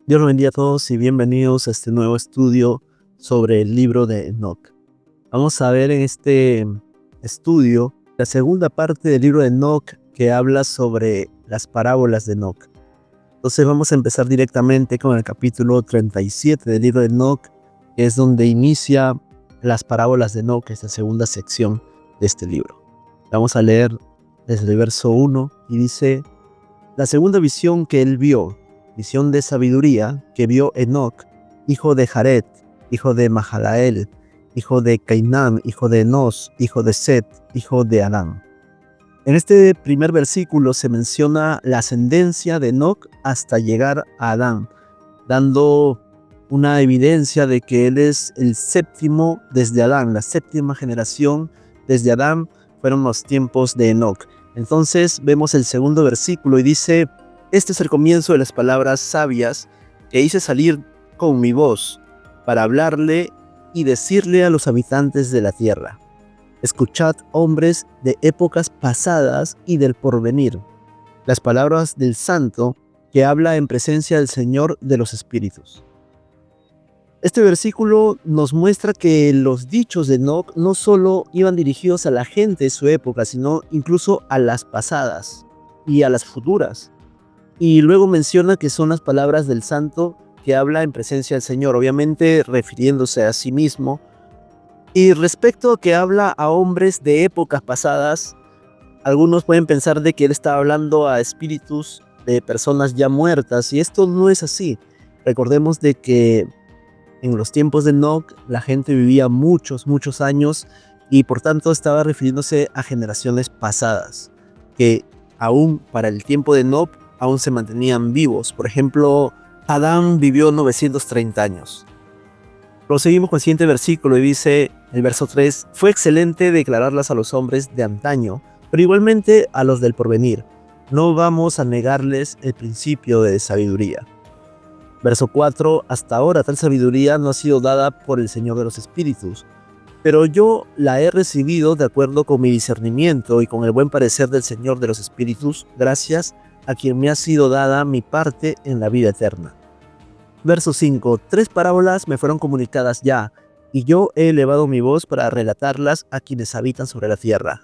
Dios los bendiga a todos y bienvenidos a este nuevo estudio sobre el libro de Enoc. Vamos a ver en este estudio la segunda parte del libro de Enoc que habla sobre las parábolas de Enoc. Entonces vamos a empezar directamente con el capítulo 37 del libro de Enoc, que es donde inicia las parábolas de Enoc, esta segunda sección de este libro. Vamos a leer desde el verso 1 y dice: la segunda visión que él vio, visión de sabiduría, que vio Enoc, hijo de Jared, hijo de Mahalael, hijo de Cainán, hijo de Enos, hijo de Set, hijo de Adán. En este primer versículo se menciona la ascendencia de Enoc hasta llegar a Adán, dando una evidencia de que él es el séptimo desde Adán, la séptima generación desde Adán fueron los tiempos de Enoc. Entonces vemos el segundo versículo y dice: este es el comienzo de las palabras sabias que hice salir con mi voz para hablarle y decirle a los habitantes de la tierra. Escuchad, hombres de épocas pasadas y del porvenir, las palabras del santo que habla en presencia del Señor de los espíritus. Este versículo nos muestra que los dichos de Enoc no solo iban dirigidos a la gente de su época, sino incluso a las pasadas y a las futuras. Y luego menciona que son las palabras del santo que habla en presencia del Señor, obviamente refiriéndose a sí mismo. Y respecto a que habla a hombres de épocas pasadas, algunos pueden pensar de que él está hablando a espíritus de personas ya muertas, y esto no es así. Recordemos de que en los tiempos de Enoc la gente vivía muchos años y por tanto estaba refiriéndose a generaciones pasadas, que aún para el tiempo de Enoc aún se mantenían vivos. Por ejemplo, Adán vivió 930 años. Proseguimos con el siguiente versículo y dice, el verso 3, fue excelente declararlas a los hombres de antaño, pero igualmente a los del porvenir. No vamos a negarles el principio de sabiduría. Verso 4, hasta ahora tal sabiduría no ha sido dada por el Señor de los espíritus, pero yo la he recibido de acuerdo con mi discernimiento y con el buen parecer del Señor de los espíritus, gracias a quien me ha sido dada mi parte en la vida eterna. Verso 5, 3 parábolas me fueron comunicadas ya, y yo he elevado mi voz para relatarlas a quienes habitan sobre la tierra.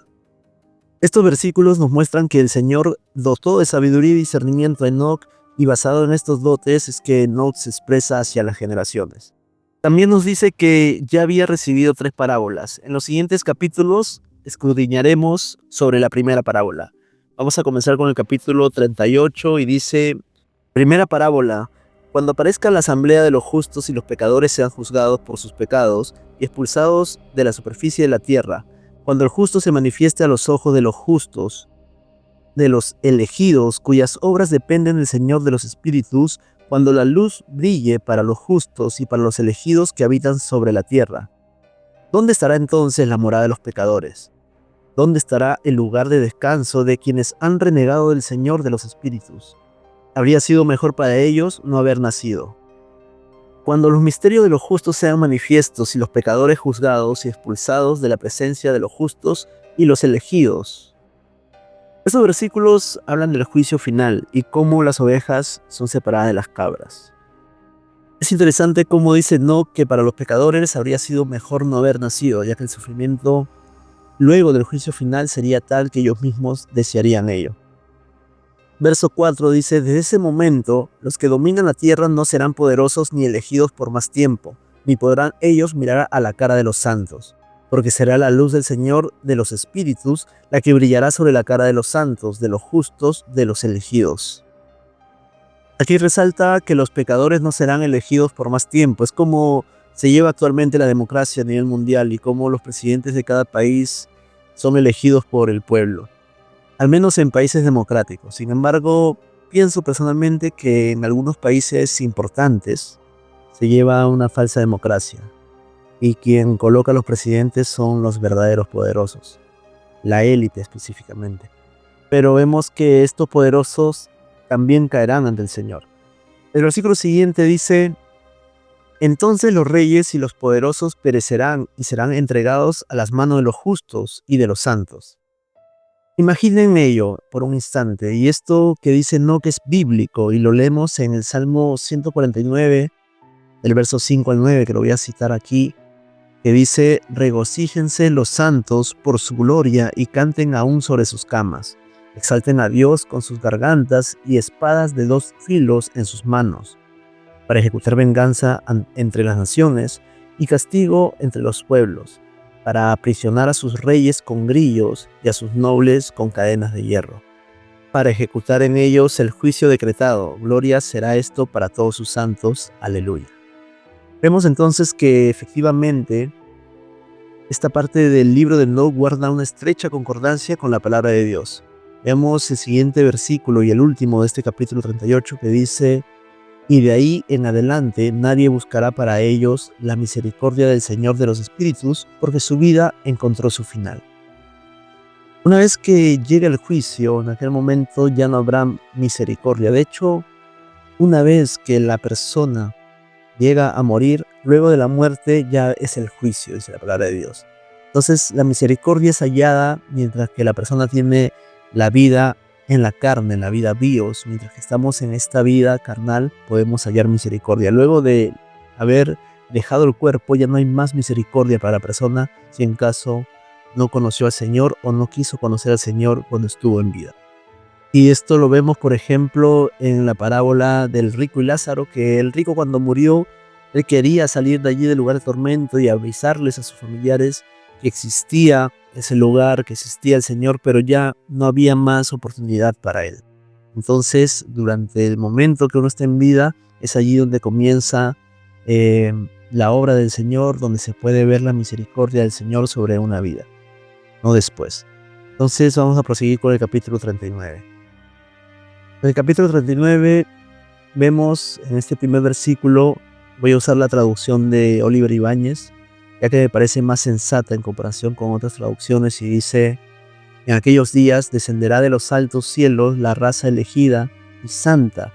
Estos versículos nos muestran que el Señor dotó de sabiduría y discernimiento a Enoc, y basado en estos dotes es que Enoc se expresa hacia las generaciones. También nos dice que ya había recibido 3 parábolas. En los siguientes capítulos escudriñaremos sobre la primera parábola. Vamos a comenzar con el capítulo 38 y dice: primera parábola. Cuando aparezca la asamblea de los justos y los pecadores sean juzgados por sus pecados y expulsados de la superficie de la tierra, cuando el justo se manifieste a los ojos de los justos, de los elegidos cuyas obras dependen del Señor de los espíritus, cuando la luz brille para los justos y para los elegidos que habitan sobre la tierra. ¿Dónde estará entonces la morada de los pecadores? ¿Dónde estará el lugar de descanso de quienes han renegado del Señor de los espíritus? Habría sido mejor para ellos no haber nacido. Cuando los misterios de los justos sean manifiestos y los pecadores juzgados y expulsados de la presencia de los justos y los elegidos. Estos versículos hablan del juicio final y cómo las ovejas son separadas de las cabras. Es interesante cómo dice Enoc que para los pecadores habría sido mejor no haber nacido, ya que el sufrimiento luego del juicio final sería tal que ellos mismos desearían ello. Verso 4 dice, desde ese momento los que dominan la tierra no serán poderosos ni elegidos por más tiempo, ni podrán ellos mirar a la cara de los santos. Porque será la luz del Señor de los espíritus la que brillará sobre la cara de los santos, de los justos, de los elegidos. Aquí resalta que los pecadores no serán elegidos por más tiempo. Es como se lleva actualmente la democracia a nivel mundial y cómo los presidentes de cada país son elegidos por el pueblo, al menos en países democráticos. Sin embargo, pienso personalmente que en algunos países importantes se lleva una falsa democracia. Y quien coloca a los presidentes son los verdaderos poderosos, la élite específicamente. Pero vemos que estos poderosos también caerán ante el Señor. El versículo siguiente dice, entonces los reyes y los poderosos perecerán y serán entregados a las manos de los justos y de los santos. Imaginen ello por un instante, y esto que dice Enoc es bíblico, y lo leemos en el Salmo 149, del verso 5 al 9, que lo voy a citar aquí, que dice: regocíjense los santos por su gloria y canten aún sobre sus camas. Exalten a Dios con sus gargantas y espadas de 2 filos en sus manos, para ejecutar venganza entre las naciones y castigo entre los pueblos, para aprisionar a sus reyes con grillos y a sus nobles con cadenas de hierro, para ejecutar en ellos el juicio decretado. Gloria será esto para todos sus santos. Aleluya. Vemos entonces que efectivamente esta parte del libro de Enoc guarda una estrecha concordancia con la palabra de Dios. Veamos el siguiente versículo y el último de este capítulo 38, que dice: y de ahí en adelante nadie buscará para ellos la misericordia del Señor de los espíritus, porque su vida encontró su final. Una vez que llegue el juicio, en aquel momento ya no habrá misericordia. De hecho, una vez que la persona llega a morir, luego de la muerte ya es el juicio, dice la palabra de Dios. Entonces la misericordia es hallada mientras que la persona tiene la vida en la carne, en la vida bios. Mientras que estamos en esta vida carnal, podemos hallar misericordia. Luego de haber dejado el cuerpo, ya no hay más misericordia para la persona, si en caso no conoció al Señor o no quiso conocer al Señor cuando estuvo en vida. Y esto lo vemos, por ejemplo, en la parábola del rico y Lázaro, que el rico, cuando murió, él quería salir de allí del lugar de tormento y avisarles a sus familiares que existía ese lugar, que existía el Señor, pero ya no había más oportunidad para él. Entonces, durante el momento que uno está en vida, es allí donde comienza la obra del Señor, donde se puede ver la misericordia del Señor sobre una vida, no después. Entonces vamos a proseguir con el capítulo 39. En el capítulo 39 vemos en este primer versículo, voy a usar la traducción de Oliver Ibáñez, ya que me parece más sensata en comparación con otras traducciones, y dice: en aquellos días descenderá de los altos cielos la raza elegida y santa,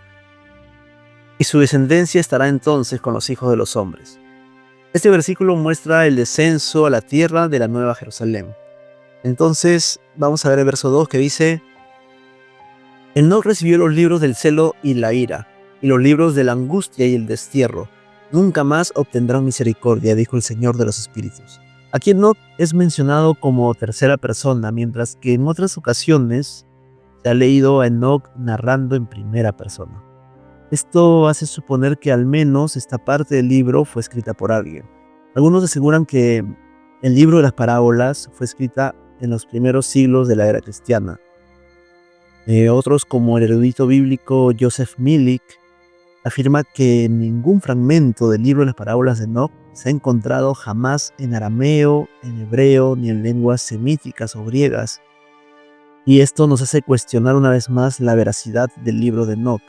y su descendencia estará entonces con los hijos de los hombres. Este versículo muestra el descenso a la tierra de la Nueva Jerusalén. Entonces vamos a ver el verso 2, que dice: Enoc recibió los libros del celo y la ira, y los libros de la angustia y el destierro. Nunca más obtendrán misericordia, dijo el Señor de los espíritus. Aquí Enoc es mencionado como tercera persona, mientras que en otras ocasiones se ha leído a Enoc narrando en primera persona. Esto hace suponer que al menos esta parte del libro fue escrita por alguien. Algunos aseguran que el libro de las parábolas fue escrita en los primeros siglos de la era cristiana. Otros, como el erudito bíblico Joseph Milik, afirma que ningún fragmento del libro de las parábolas de Enoc se ha encontrado jamás en arameo, en hebreo, ni en lenguas semíticas o griegas. Y esto nos hace cuestionar una vez más la veracidad del libro de Enoc,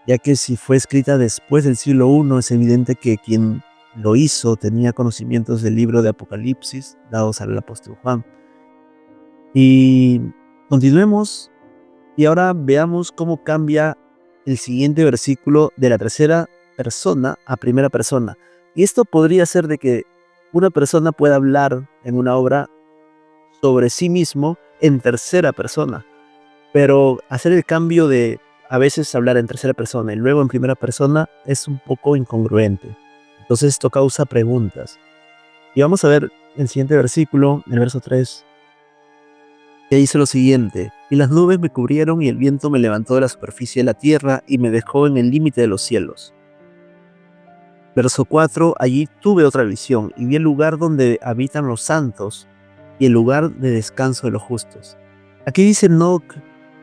ya que si fue escrita después del siglo I, es evidente que quien lo hizo tenía conocimientos del libro de Apocalipsis dados al apóstol Juan. Y continuemos, y ahora veamos cómo cambia el siguiente versículo de la tercera persona a primera persona. Y esto podría ser de que una persona pueda hablar en una obra sobre sí mismo en tercera persona, pero hacer el cambio de a veces hablar en tercera persona y luego en primera persona es un poco incongruente. Entonces esto causa preguntas. Y vamos a ver el siguiente versículo, el verso 3, que dice lo siguiente: y las nubes me cubrieron y el viento me levantó de la superficie de la tierra y me dejó en el límite de los cielos. Verso 4, allí tuve otra visión y vi el lugar donde habitan los santos y el lugar de descanso de los justos. Aquí dice Enoc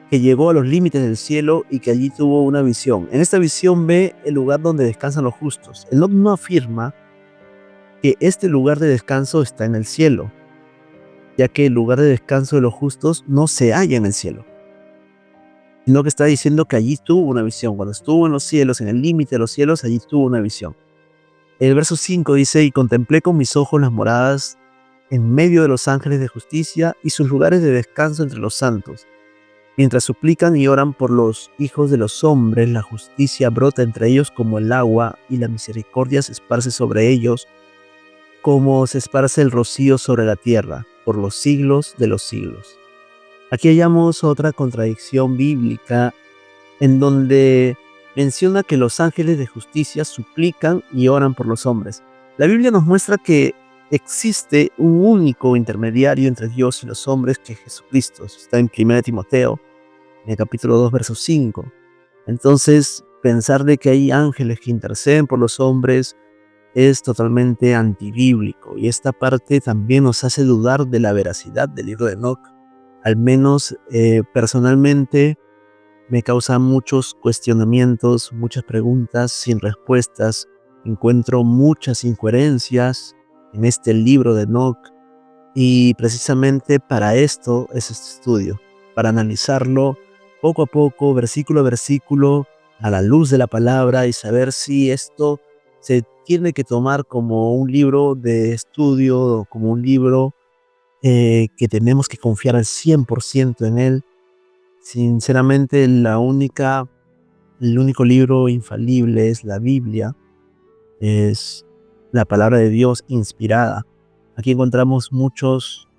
que llegó a los límites del cielo y que allí tuvo una visión. En esta visión ve el lugar donde descansan los justos. Enoc no afirma que este lugar de descanso está en el cielo, ya que el lugar de descanso de los justos no se halla en el cielo, sino que está diciendo que allí tuvo una visión. Cuando estuvo en los cielos, en el límite de los cielos, allí tuvo una visión. El verso 5 dice: y contemplé con mis ojos las moradas en medio de los ángeles de justicia y sus lugares de descanso entre los santos. Mientras suplican y oran por los hijos de los hombres, la justicia brota entre ellos como el agua, y la misericordia se esparce sobre ellos como se esparce el rocío sobre la tierra, por los siglos de los siglos. Aquí hallamos otra contradicción bíblica en donde menciona que los ángeles de justicia suplican y oran por los hombres. La Biblia nos muestra que existe un único intermediario entre Dios y los hombres, que es Jesucristo. Eso está en 1 Timoteo, en el capítulo 2, verso 5. Entonces, pensar de que hay ángeles que interceden por los hombres es totalmente antibíblico, y esta parte también nos hace dudar de la veracidad del libro de Enoc. Al menos personalmente me causa muchos cuestionamientos, muchas preguntas sin respuestas. Encuentro muchas incoherencias en este libro de Enoc, y precisamente para esto es este estudio, para analizarlo poco a poco, versículo a versículo, a la luz de la palabra, y saber si esto se tiene que tomar como un libro de estudio o como un libro que tenemos que confiar al 100% en él. Sinceramente, el único libro infalible es la Biblia, es la palabra de Dios inspirada. Aquí encontramos muchos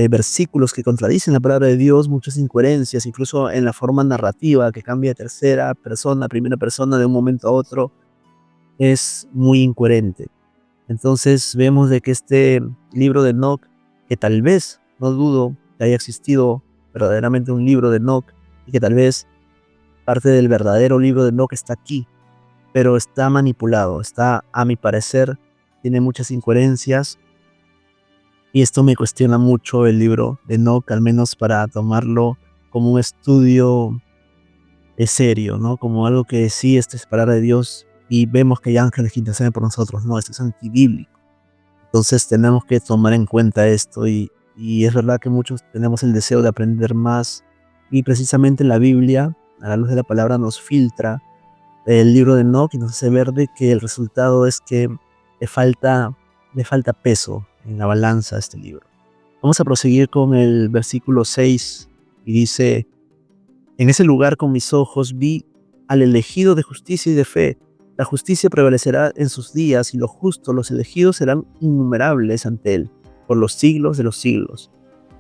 versículos que contradicen la palabra de Dios, muchas incoherencias, incluso en la forma narrativa, que cambia de tercera persona a primera persona de un momento a otro. Es muy incoherente. Entonces vemos de que este libro de Enoc, que tal vez, no dudo que haya existido verdaderamente un libro de Enoc, y que tal vez parte del verdadero libro de Enoc está aquí, pero está manipulado, a mi parecer, tiene muchas incoherencias, y esto me cuestiona mucho el libro de Enoc, al menos para tomarlo como un estudio serio, ¿no? Como algo que sí, esto es palabra de Dios, y vemos que hay ángeles que interceden por nosotros. No, esto es antibíblico. Entonces tenemos que tomar en cuenta esto, y es verdad que muchos tenemos el deseo de aprender más, y precisamente la Biblia, a la luz de la palabra, nos filtra el libro de Enoc y nos hace ver de que el resultado es que le falta peso en la balanza a este libro. Vamos a proseguir con el versículo 6, y dice: en ese lugar con mis ojos vi al elegido de justicia y de fe. La justicia prevalecerá en sus días, y los justos, los elegidos, serán innumerables ante él, por los siglos de los siglos.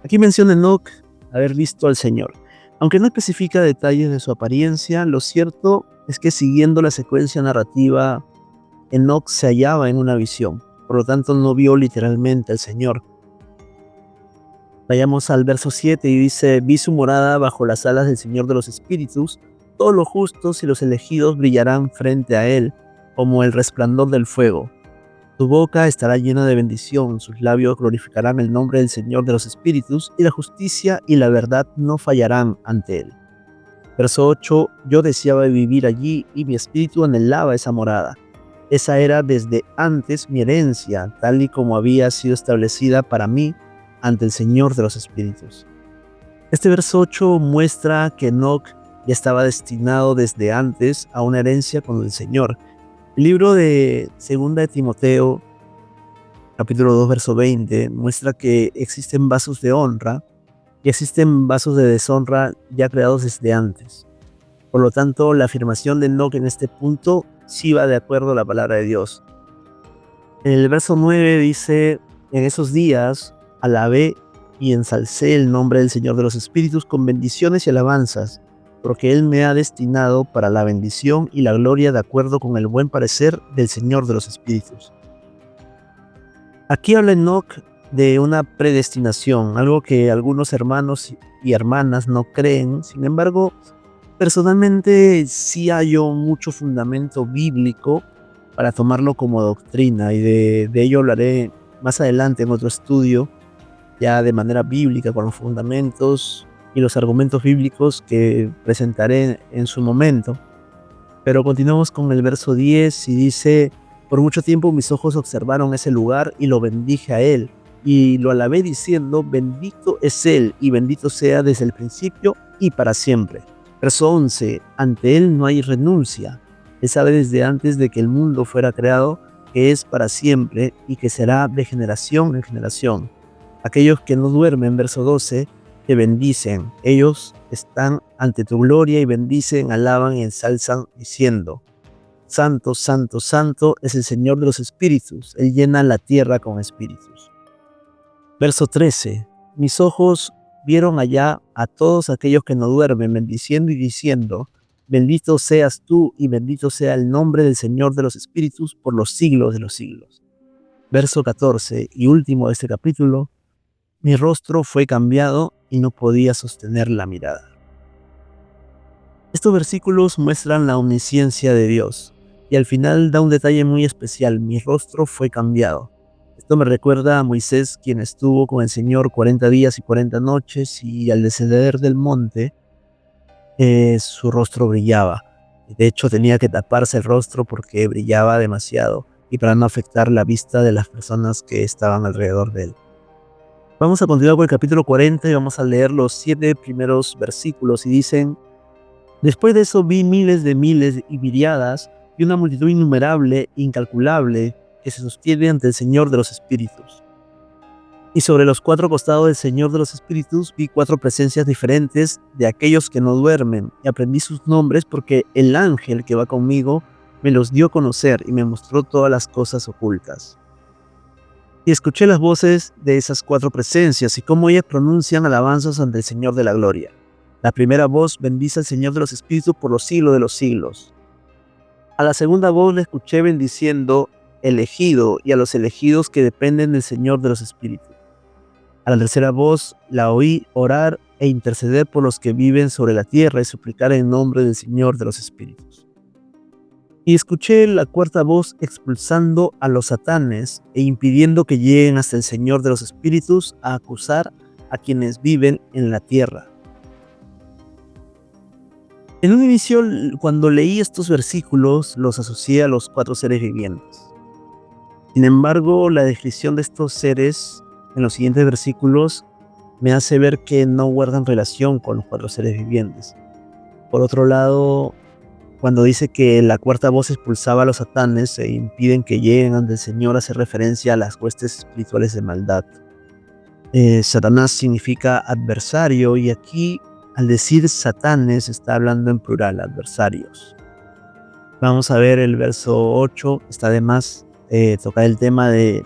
Aquí menciona Enoc haber visto al Señor. Aunque no especifica detalles de su apariencia, lo cierto es que, siguiendo la secuencia narrativa, Enoc se hallaba en una visión. Por lo tanto, no vio literalmente al Señor. Vayamos al verso 7 y dice: vi su morada bajo las alas del Señor de los Espíritus. Todos los justos y los elegidos brillarán frente a él como el resplandor del fuego. Su boca estará llena de bendición, sus labios glorificarán el nombre del Señor de los Espíritus, y la justicia y la verdad no fallarán ante él. Verso 8: yo deseaba vivir allí, y mi espíritu anhelaba esa morada. Esa era desde antes mi herencia, tal y como había sido establecida para mí ante el Señor de los Espíritus. Este verso 8 muestra que Enoc ya estaba destinado desde antes a una herencia con el Señor. El libro de 2 de Timoteo, capítulo 2, verso 20, muestra que existen vasos de honra y existen vasos de deshonra ya creados desde antes. Por lo tanto, la afirmación de Enoc en este punto sí va de acuerdo a la palabra de Dios. En el verso 9 dice: en esos días alabé y ensalcé el nombre del Señor de los Espíritus con bendiciones y alabanzas, porque Él me ha destinado para la bendición y la gloria de acuerdo con el buen parecer del Señor de los Espíritus. Aquí habla Enoc de una predestinación, algo que algunos hermanos y hermanas no creen. Sin embargo, personalmente sí hallo mucho fundamento bíblico para tomarlo como doctrina, y de ello hablaré más adelante en otro estudio, ya de manera bíblica, con los fundamentos y los argumentos bíblicos que presentaré en su momento. Pero continuamos con el verso 10 y dice: por mucho tiempo mis ojos observaron ese lugar y lo bendije a él, y lo alabé diciendo: bendito es él, y bendito sea desde el principio y para siempre. Verso 11: ante él no hay renuncia. Él sabe desde antes de que el mundo fuera creado que es para siempre y que será de generación en generación. Aquellos que no duermen, verso 12, te bendicen. Ellos están ante tu gloria y bendicen, alaban y ensalzan, diciendo: santo, santo, santo es el Señor de los espíritus. Él llena la tierra con espíritus. Verso 13: mis ojos vieron allá a todos aquellos que no duermen, bendiciendo y diciendo: bendito seas tú y bendito sea el nombre del Señor de los espíritus por los siglos de los siglos. Verso 14 y último de este capítulo: mi rostro fue cambiado y no podía sostener la mirada. Estos versículos muestran la omnisciencia de Dios y al final da un detalle muy especial: mi rostro fue cambiado. Esto me recuerda a Moisés, quien estuvo con el Señor 40 días y 40 noches y al descender del monte su rostro brillaba. De hecho, tenía que taparse el rostro porque brillaba demasiado y para no afectar la vista de las personas que estaban alrededor de él. Vamos a continuar con el capítulo 40 y vamos a leer los 7 primeros versículos y dicen: después de eso vi miles y miriadas y una multitud innumerable, incalculable, que se sostiene ante el Señor de los espíritus. Y sobre los 4 costados del Señor de los espíritus vi 4 presencias diferentes de aquellos que no duermen, y aprendí sus nombres porque el ángel que va conmigo me los dio a conocer y me mostró todas las cosas ocultas. Y escuché las voces de esas 4 presencias y cómo ellas pronuncian alabanzas ante el Señor de la gloria. La primera voz bendice al Señor de los espíritus por los siglos de los siglos. A la segunda voz le escuché bendiciendo elegido y a los elegidos que dependen del Señor de los espíritus. A la tercera voz la oí orar e interceder por los que viven sobre la tierra y suplicar en nombre del Señor de los espíritus. Y escuché la cuarta voz expulsando a los satanes e impidiendo que lleguen hasta el Señor de los espíritus a acusar a quienes viven en la tierra. En un inicio, cuando leí estos versículos, los asocié a los 4 seres vivientes. Sin embargo, la descripción de estos seres en los siguientes versículos me hace ver que no guardan relación con los 4 seres vivientes. Por otro lado, cuando dice que la cuarta voz expulsaba a los satanes e impiden que lleguen ante el Señor, hace referencia a las huestes espirituales de maldad. Satanás significa adversario, y aquí al decir satanes está hablando en plural, adversarios. Vamos a ver el verso 8, está de más tocar el tema de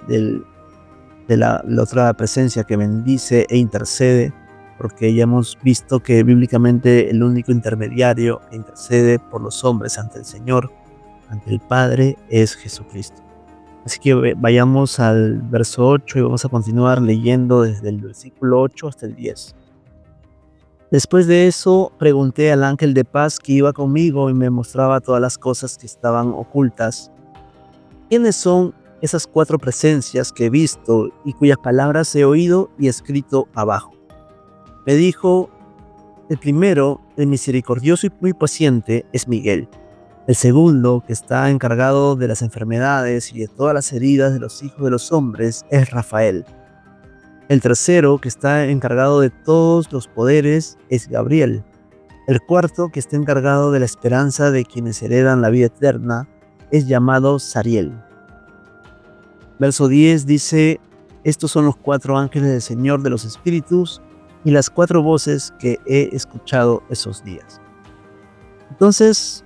la otra presencia que bendice e intercede, porque ya hemos visto que bíblicamente el único intermediario que intercede por los hombres ante el Señor, ante el Padre, es Jesucristo. Así que vayamos al verso 8 y vamos a continuar leyendo desde el versículo 8 hasta el 10. Después de eso pregunté al ángel de paz que iba conmigo y me mostraba todas las cosas que estaban ocultas. ¿Quiénes son esas 4 presencias que he visto y cuyas palabras he oído y escrito abajo? Me dijo: el primero, el misericordioso y muy paciente, es Miguel. El segundo, que está encargado de las enfermedades y de todas las heridas de los hijos de los hombres, es Rafael. El tercero, que está encargado de todos los poderes, es Gabriel. El cuarto, que está encargado de la esperanza de quienes heredan la vida eterna, es llamado Sariel. Verso 10 dice: estos son los 4 ángeles del Señor de los espíritus y las 4 voces que he escuchado esos días. Entonces,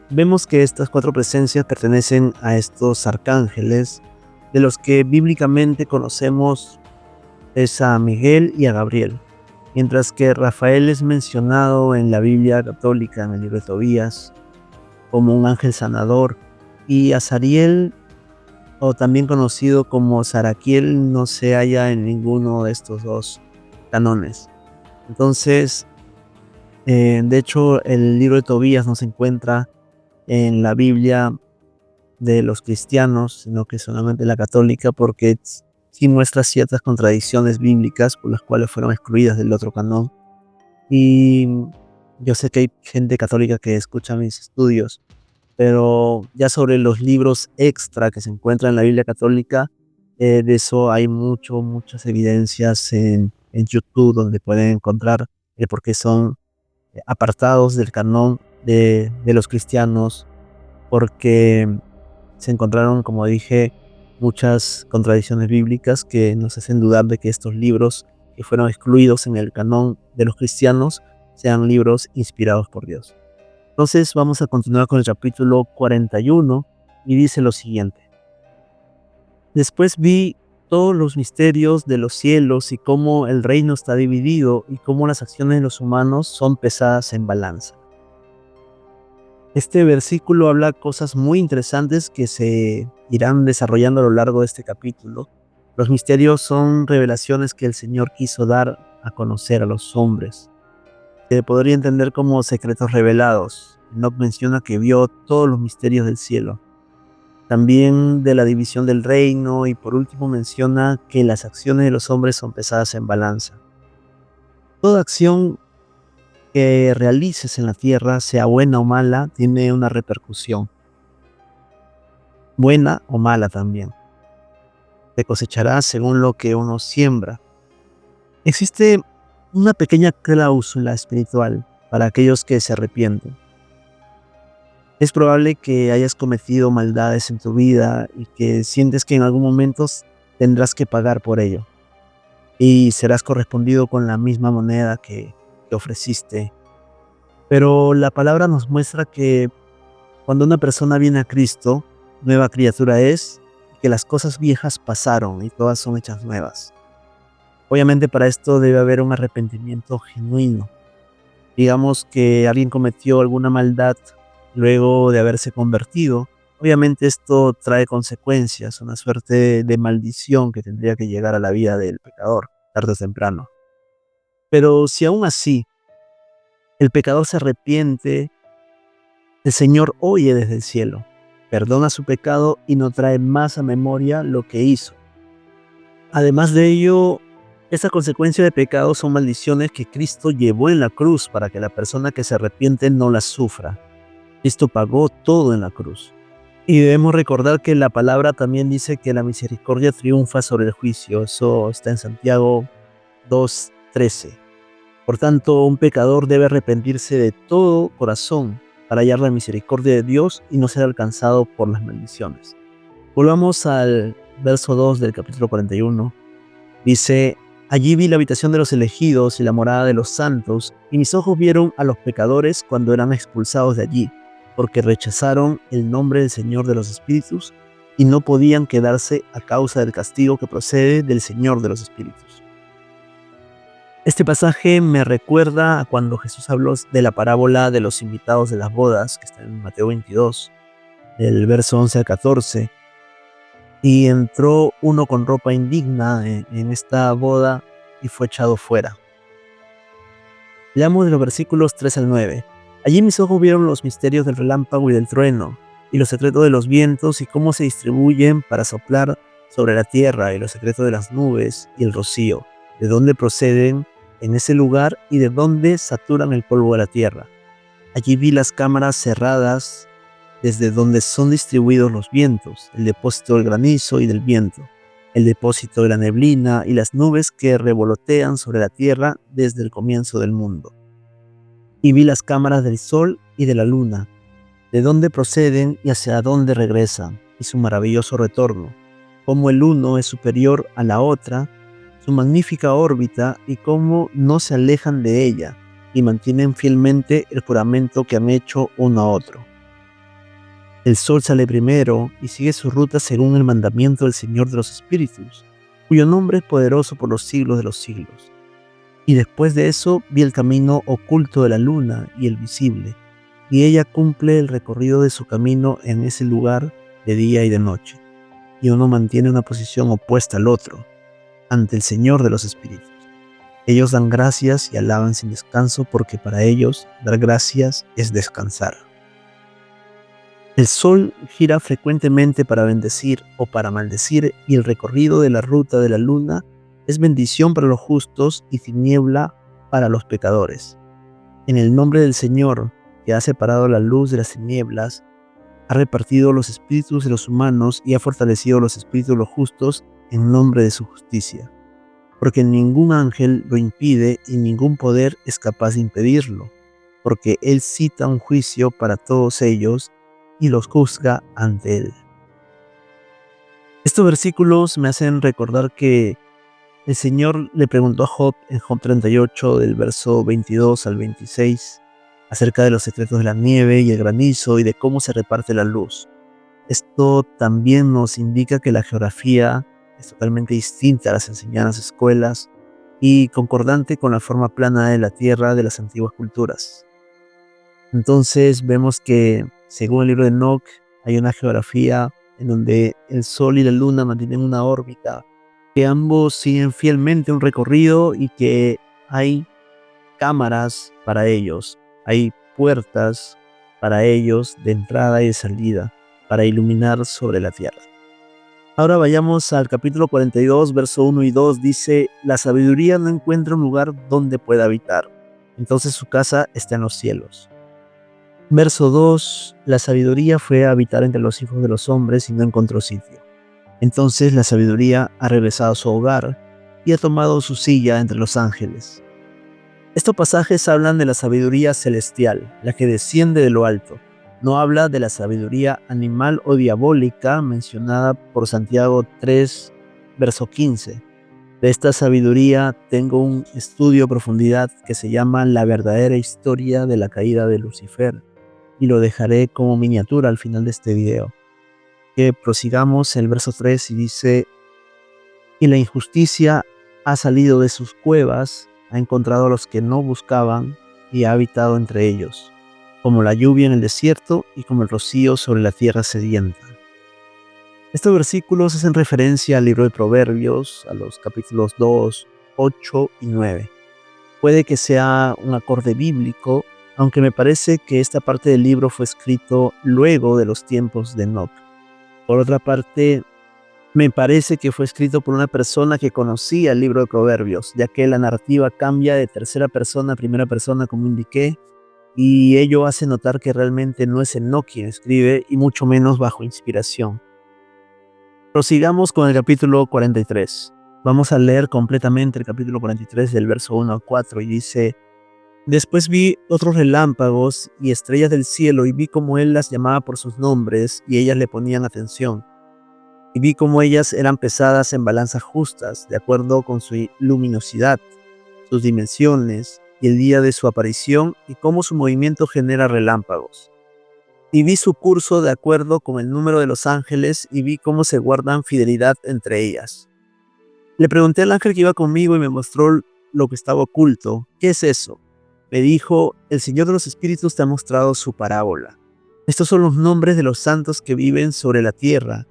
vemos que estas 4 presencias pertenecen a estos arcángeles, de los que bíblicamente conocemos es a Miguel y a Gabriel, mientras que Rafael es mencionado en la Biblia católica, en el libro de Tobías, como un ángel sanador, y Azariel, o también conocido como Saraquiel, no se halla en ninguno de estos 2 canones. Entonces, de hecho, el libro de Tobías no se encuentra en la Biblia de los cristianos, sino que solamente la católica, porque sí muestra ciertas contradicciones bíblicas por las cuales fueron excluidas del otro canón. Y yo sé que hay gente católica que escucha mis estudios, pero ya sobre los libros extra que se encuentran en la Biblia católica, de eso hay muchas evidencias en YouTube, donde pueden encontrar por qué son apartados del canón de los cristianos, porque se encontraron, como dije, muchas contradicciones bíblicas que nos hacen dudar de que estos libros que fueron excluidos en el canón de los cristianos sean libros inspirados por Dios. Entonces vamos a continuar con el capítulo 41 y dice lo siguiente: después vi todos los misterios de los cielos y cómo el reino está dividido y cómo las acciones de los humanos son pesadas en balanza. Este versículo habla cosas muy interesantes que se irán desarrollando a lo largo de este capítulo. Los misterios son revelaciones que el Señor quiso dar a conocer a los hombres. Se podría entender como secretos revelados. Enoc menciona que vio todos los misterios del cielo. También de la división del reino, y por último menciona que las acciones de los hombres son pesadas en balanza. Toda acción que realices en la tierra, sea buena o mala, tiene una repercusión. Buena o mala también. Se cosechará según lo que uno siembra. Existe una pequeña cláusula espiritual para aquellos que se arrepienten. Es probable que hayas cometido maldades en tu vida y que sientes que en algún momento tendrás que pagar por ello. Y serás correspondido con la misma moneda que ofreciste. Pero la palabra nos muestra que cuando una persona viene a Cristo, nueva criatura es, que las cosas viejas pasaron y todas son hechas nuevas. Obviamente para esto debe haber un arrepentimiento genuino. Digamos que alguien cometió alguna maldad luego de haberse convertido. Obviamente esto trae consecuencias, una suerte de maldición que tendría que llegar a la vida del pecador, tarde o temprano. Pero si aún así el pecador se arrepiente, el Señor oye desde el cielo, perdona su pecado y no trae más a memoria lo que hizo. Además de ello, esa consecuencia de pecado son maldiciones que Cristo llevó en la cruz para que la persona que se arrepiente no las sufra. Cristo pagó todo en la cruz. Y debemos recordar que la palabra también dice que la misericordia triunfa sobre el juicio. Eso está en Santiago 2:13. Por tanto, un pecador debe arrepentirse de todo corazón para hallar la misericordia de Dios y no ser alcanzado por las maldiciones. Volvamos al verso 2 del capítulo 41. Dice: allí vi la habitación de los elegidos y la morada de los santos, y mis ojos vieron a los pecadores cuando eran expulsados de allí, porque rechazaron el nombre del Señor de los espíritus y no podían quedarse a causa del castigo que procede del Señor de los espíritus. Este pasaje me recuerda a cuando Jesús habló de la parábola de los invitados de las bodas, que está en Mateo 22, del verso 11 al 14. Y entró uno con ropa indigna en esta boda y fue echado fuera. Leamos de los versículos 3 al 9. Allí mis ojos vieron los misterios del relámpago y del trueno, y los secretos de los vientos y cómo se distribuyen para soplar sobre la tierra, y los secretos de las nubes y el rocío, de dónde proceden en ese lugar y de dónde saturan el polvo de la tierra. Allí vi las cámaras cerradas desde donde son distribuidos los vientos, el depósito del granizo y del viento, el depósito de la neblina y las nubes que revolotean sobre la tierra desde el comienzo del mundo. Y vi las cámaras del sol y de la luna, de dónde proceden y hacia dónde regresan, y su maravilloso retorno, cómo el uno es superior a la otra, su magnífica órbita y cómo no se alejan de ella, y mantienen fielmente el juramento que han hecho uno a otro. El sol sale primero y sigue su ruta según el mandamiento del Señor de los espíritus, cuyo nombre es poderoso por los siglos de los siglos. Y después de eso vi el camino oculto de la luna y el visible, y ella cumple el recorrido de su camino en ese lugar de día y de noche, y uno mantiene una posición opuesta al otro, ante el Señor de los espíritus. Ellos dan gracias y alaban sin descanso, porque para ellos dar gracias es descansar. El sol gira frecuentemente para bendecir o para maldecir, y el recorrido de la ruta de la luna es bendición para los justos y tiniebla para los pecadores. En el nombre del Señor, que ha separado la luz de las tinieblas, ha repartido los espíritus de los humanos y ha fortalecido los espíritus de los justos en nombre de su justicia. Porque ningún ángel lo impide y ningún poder es capaz de impedirlo, porque Él cita un juicio para todos ellos y los juzga ante Él. Estos versículos me hacen recordar que el Señor le preguntó a Job en Job 38, del verso 22 al 26, acerca de los secretos de la nieve y el granizo y de cómo se reparte la luz. Esto también nos indica que la geografía es totalmente distinta a las enseñadas escuelas y concordante con la forma plana de la Tierra de las antiguas culturas. Entonces vemos que, según el libro de Enoch, hay una geografía en donde el Sol y la Luna mantienen una órbita, que ambos siguen fielmente un recorrido y que hay cámaras para ellos, hay puertas para ellos de entrada y de salida, para iluminar sobre la tierra. Ahora vayamos al capítulo 42, verso 1 y 2, dice: la sabiduría no encuentra un lugar donde pueda habitar, entonces su casa está en los cielos. Verso 2, la sabiduría fue a habitar entre los hijos de los hombres y no encontró sitio. Entonces la sabiduría ha regresado a su hogar y ha tomado su silla entre los ángeles. Estos pasajes hablan de la sabiduría celestial, la que desciende de lo alto. No habla de la sabiduría animal o diabólica mencionada por Santiago 3, verso 15. De esta sabiduría tengo un estudio a profundidad que se llama La verdadera historia de la caída de Lucifer, y lo dejaré como miniatura al final de este video. Que prosigamos el verso 3 y dice: y la injusticia ha salido de sus cuevas, ha encontrado a los que no buscaban y ha habitado entre ellos, como la lluvia en el desierto y como el rocío sobre la tierra sedienta. Estos versículos hacen referencia al libro de Proverbios, a los capítulos 2, 8 y 9. Puede que sea un acorde bíblico, aunque me parece que esta parte del libro fue escrito luego de los tiempos de Enoch. Por otra parte, me parece que fue escrito por una persona que conocía el libro de Proverbios, ya que la narrativa cambia de tercera persona a primera persona, como indiqué, y ello hace notar que realmente no es Enoch quien escribe, y mucho menos bajo inspiración. Prosigamos con el capítulo 43. Vamos a leer completamente el capítulo 43 del verso 1 al 4, y dice: después vi otros relámpagos y estrellas del cielo, y vi cómo él las llamaba por sus nombres, y ellas le ponían atención. Y vi cómo ellas eran pesadas en balanzas justas, de acuerdo con su luminosidad, sus dimensiones y el día de su aparición, y cómo su movimiento genera relámpagos. Y vi su curso de acuerdo con el número de los ángeles, y vi cómo se guardan fidelidad entre ellas. Le pregunté al ángel que iba conmigo y me mostró lo que estaba oculto. ¿Qué es eso? Me dijo: el Señor de los Espíritus te ha mostrado su parábola. Estos son los nombres de los santos que viven sobre la tierra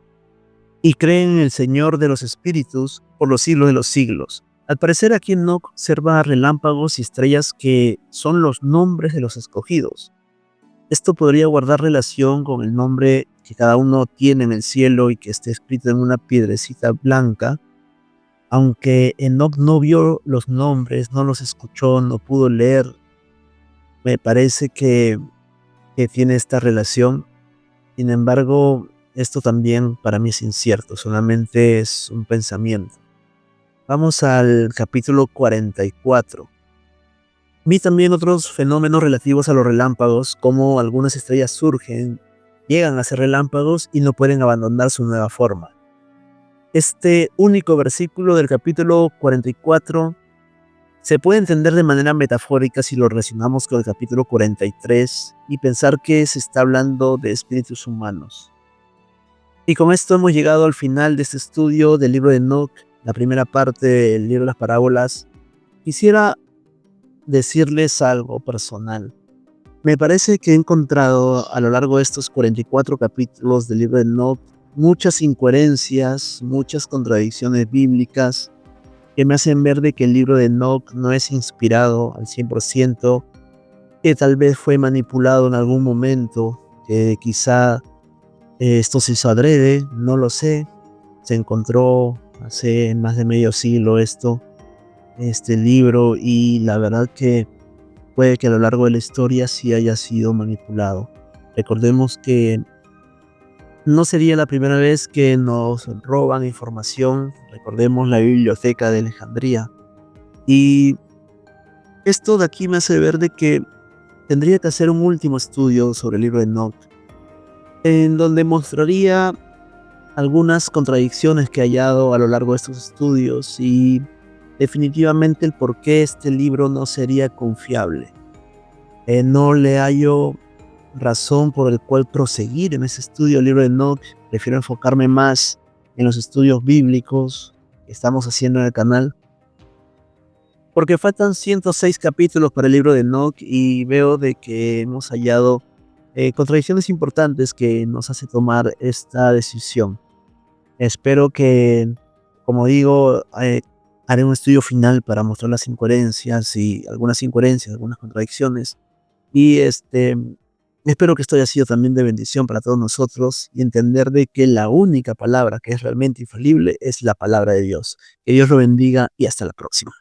y creen en el Señor de los Espíritus por los siglos de los siglos. Al parecer aquí Enoch observa relámpagos y estrellas que son los nombres de los escogidos. Esto podría guardar relación con el nombre que cada uno tiene en el cielo y que esté escrito en una piedrecita blanca. Aunque Enoch no vio los nombres, no los escuchó, no pudo leer, me parece que tiene esta relación. Sin embargo, esto también para mí es incierto, solamente es un pensamiento. Vamos al capítulo 44. Vi también otros fenómenos relativos a los relámpagos, como algunas estrellas surgen, llegan a ser relámpagos y no pueden abandonar su nueva forma. Este único versículo del capítulo 44 se puede entender de manera metafórica si lo relacionamos con el capítulo 43 y pensar que se está hablando de espíritus humanos. Y con esto hemos llegado al final de este estudio del libro de Enoch, la primera parte del libro de las parábolas. Quisiera decirles algo personal. Me parece que he encontrado a lo largo de estos 44 capítulos del libro de Enoch muchas incoherencias, muchas contradicciones bíblicas que me hacen ver de que el libro de Enoch no es inspirado al 100%, que tal vez fue manipulado en algún momento, que quizá esto se hizo adrede, no lo sé. Se encontró hace más de medio siglo este libro, y la verdad que puede que a lo largo de la historia sí haya sido manipulado. Recordemos que no sería la primera vez que nos roban información. Recordemos la biblioteca de Alejandría. Y esto de aquí me hace ver de que tendría que hacer un último estudio sobre el libro de Enoch, en donde mostraría algunas contradicciones que he hallado a lo largo de estos estudios y definitivamente el por qué este libro no sería confiable. No le hallo razón por el cual proseguir en ese estudio del libro de Enoch. Prefiero enfocarme más en los estudios bíblicos que estamos haciendo en el canal, porque faltan 106 capítulos para el libro de Enoch y veo de que hemos hallado contradicciones importantes que nos hace tomar esta decisión. Espero que, como digo, haré un estudio final para mostrar las incoherencias y algunas contradicciones. Y espero que esto haya sido también de bendición para todos nosotros y entender de que la única palabra que es realmente infalible es la palabra de Dios. Que Dios lo bendiga y hasta la próxima.